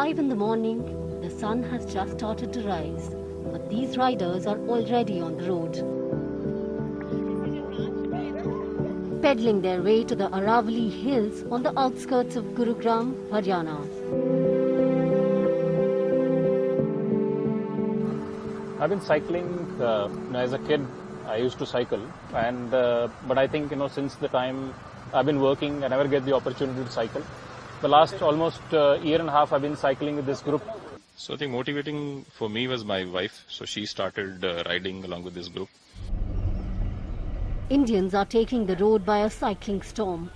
5 in the morning, the sun has just started to rise, but these riders are already on the road, peddling their way to the Aravalli Hills on the outskirts of Gurugram, Haryana. I've been cycling as a kid. I used to cycle, and but I think since the time I've been working, I never get the opportunity to cycle. The last almost year and a half, I've been cycling with this group. So I think motivating for me was my wife. So she started riding along with this group. Indians are taking the road by a cycling storm.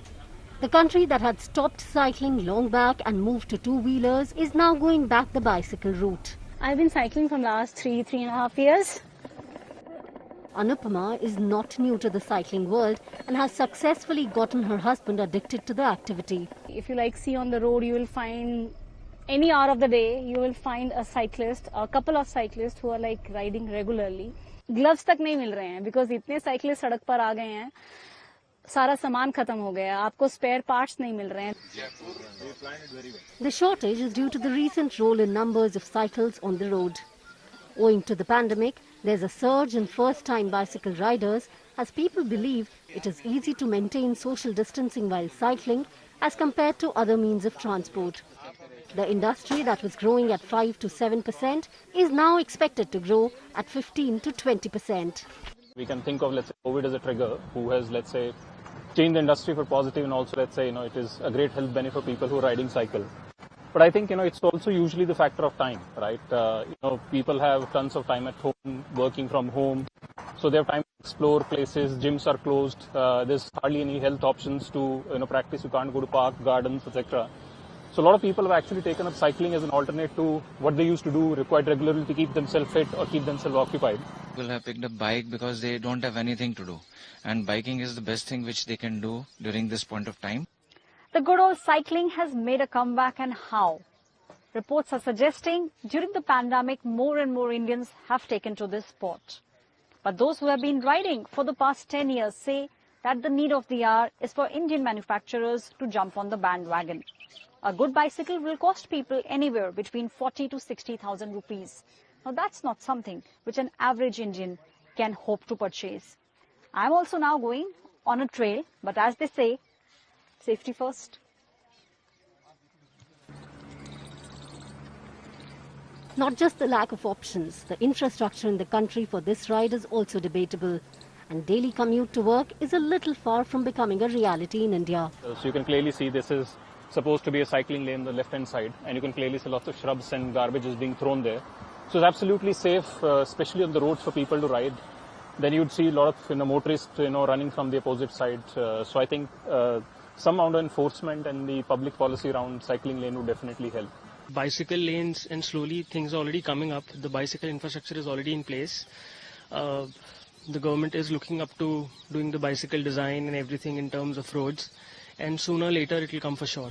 The country that had stopped cycling long back and moved to two-wheelers is now going back the bicycle route. I've been cycling from last 3.5 years. Anupama is not new to the cycling world and has successfully gotten her husband addicted to the activity. If you see on the road, you will find any hour of the day, you will find a cyclist, a couple of cyclists who are riding regularly. Gloves tak nahi mil rahe hain because itne cyclists sadak par aa gaye hain. Sara saman khatam ho gaya, aapko spare parts nahi mil rahe hain. The shortage is due to the recent roll in numbers of cycles on the road. Owing to the pandemic, there's a surge in first-time bicycle riders as people believe it is easy to maintain social distancing while cycling as compared to other means of transport. The industry that was growing at 5 to 7% is now expected to grow at 15 to 20%. We can think of, let's say, COVID as a trigger who has, let's say, changed the industry for positive, and also, let's say, it is a great health benefit for people who are riding cycle. But I think, it's also usually the factor of time, right? People have tons of time at home, working from home. So they have time to explore places, gyms are closed, there's hardly any health options to, practice. You can't go to park, gardens, etc. So a lot of people have actually taken up cycling as an alternate to what they used to do quite regularly to keep themselves fit or keep themselves occupied. People have picked up bike because they don't have anything to do. And biking is the best thing which they can do during this point of time. The good old cycling has made a comeback, and how? Reports are suggesting during the pandemic, more and more Indians have taken to this sport. But those who have been riding for the past 10 years say that the need of the hour is for Indian manufacturers to jump on the bandwagon. A good bicycle will cost people anywhere between 40 to 60,000 rupees. Now that's not something which an average Indian can hope to purchase. I'm also now going on a trail, but as they say, safety first. Not just the lack of options, the infrastructure in the country for this ride is also debatable. And daily commute to work is a little far from becoming a reality in India. So you can clearly see this is supposed to be a cycling lane on the left-hand side, and you can clearly see lots of shrubs and garbage is being thrown there. So it's absolutely safe, especially on the roads for people to ride. Then you'd see a lot of motorists running from the opposite side. So I think some amount of enforcement and the public policy around cycling lane would definitely help. Bicycle lanes, and slowly things are already coming up. The bicycle infrastructure is already in place. The government is looking up to doing the bicycle design and everything in terms of roads, and sooner or later it will come for sure.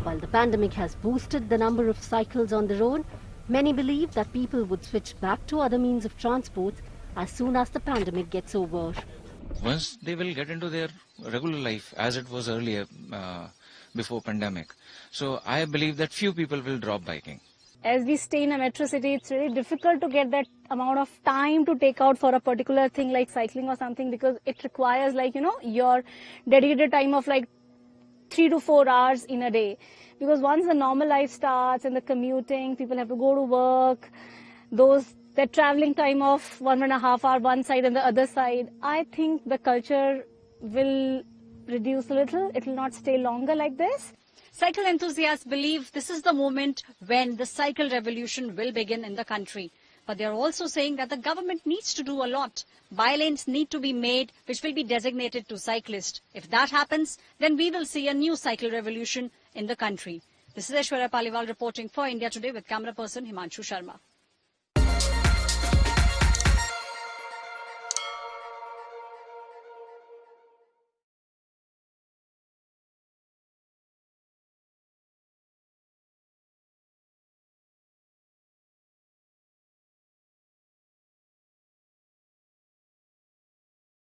While the pandemic has boosted the number of cycles on the road, many believe that people would switch back to other means of transport as soon as the pandemic gets over. Once they will get into their regular life as it was earlier before pandemic. So I believe that few people will drop biking. As we stay in a metro city, it's really difficult to get that amount of time to take out for a particular thing like cycling or something, because it requires your dedicated time of 3 to 4 hours in a day. Because once the normal life starts and the commuting, people have to go to work, that traveling time of 1.5 hours one side and the other side, I think the culture will reduce a little. It will not stay longer like this. Cycle enthusiasts believe this is the moment when the cycle revolution will begin in the country. But they are also saying that the government needs to do a lot. Bylanes need to be made which will be designated to cyclists. If that happens, then we will see a new cycle revolution in the country. This is Aishwarya Paliwal reporting for India Today with camera person Himanshu Sharma.